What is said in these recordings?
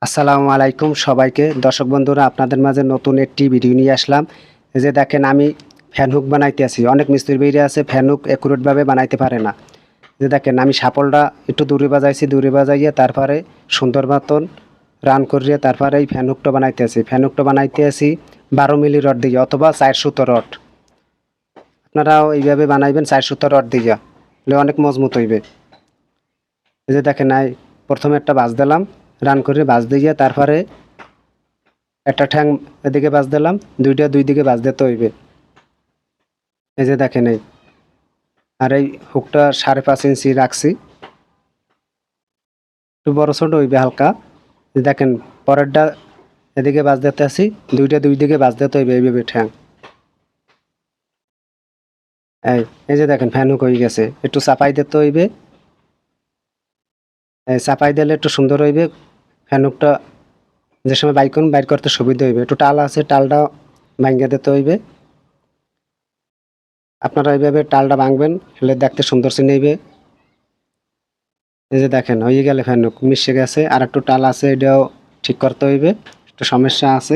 আসসালামু আলাইকুম সবাইকে। দর্শক বন্ধুরা, আপনাদের মাঝে নতুন একটি ভিডিও নিয়ে আসলাম। এই যে দেখেন, আমি ফ্যান হুক বানাইতেছি। অনেক মিস্ত্রি ভাইরা আছে ফ্যান হুক অ্যাকুরেটভাবে বানাইতে পারে না। যে দেখেন, আমি শাপলটা একটু দূরে বাজাইছি, দূরে বাজাইয়ে তারপরে সুন্দর মতন রান করিয়ে তারপরে এই ফ্যান হুকটা বানাইতেছি। ফ্যান হুকটা বানাইতেছি 12 মিলি রড দিয়ে অথবা 4 সুতো রড। আপনারাও এইভাবে বানাইবেন 4 সুতো রড দিয়ে, হলে অনেক মজবুত হইবে। এই যে দেখেন, প্রথমে একটা বাজ দিলাম, রান করে বাজ দিয়ে তারপরে একটা ঠ্যাং এদিকে বাজ দিলাম, দুইটা দুই দিকে বাজ দিতে হইবে। এই যে দেখেন, আর এই হুকটা 5.5 ইঞ্চি রাখছি, একটু বড় ছোট হইবে হালকা। দেখেন, পরেরটা এদিকে বাজ দিতে আসি, দুইটা দুই দিকে বাজ দিতে হইবে এইভাবে ঠ্যাং। এই যে দেখেন, ফ্যান হুক হয়ে গেছে। একটু চাপাই দিতে হইবে, চাপাই দিলে একটু সুন্দর হইবে। ফ্যান হুকটা যে সময় বাইর করতে সুবিধা হইবে। একটু টাল আছে, টালটা ভাঙ্গা দিতে হইবে। আপনারা এইভাবে টালটা ভাঙবেন, হলে দেখতে সুন্দর চিনাইবে। এই যে দেখেন, হয়ে গেলে ফ্যান হুক মিশে গেছে। আর একটু টাল আছে, এটাও ঠিক করতে হইবে। একটু সমস্যা আছে,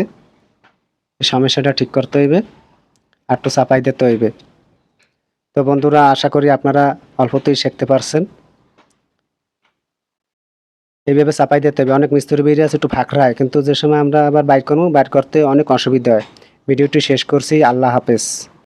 এই সমস্যাটা ঠিক করতে হইবে। আর একটু চাপাই দিতে হইবে। তো বন্ধুরা, আশা করি আপনারা অল্পতেই শিখতে পারছেন। এইভাবে চাপাই দিতে হবে। অনেক মিস্ত্রি বেরিয়ে আছে একটু ফাঁকড়ায়, কিন্তু যে সময় আমরা আবার বাইর করবো, বাইর করতে অনেক অসুবিধা হয়। ভিডিওটি শেষ করছি। আল্লাহ হাফেজ।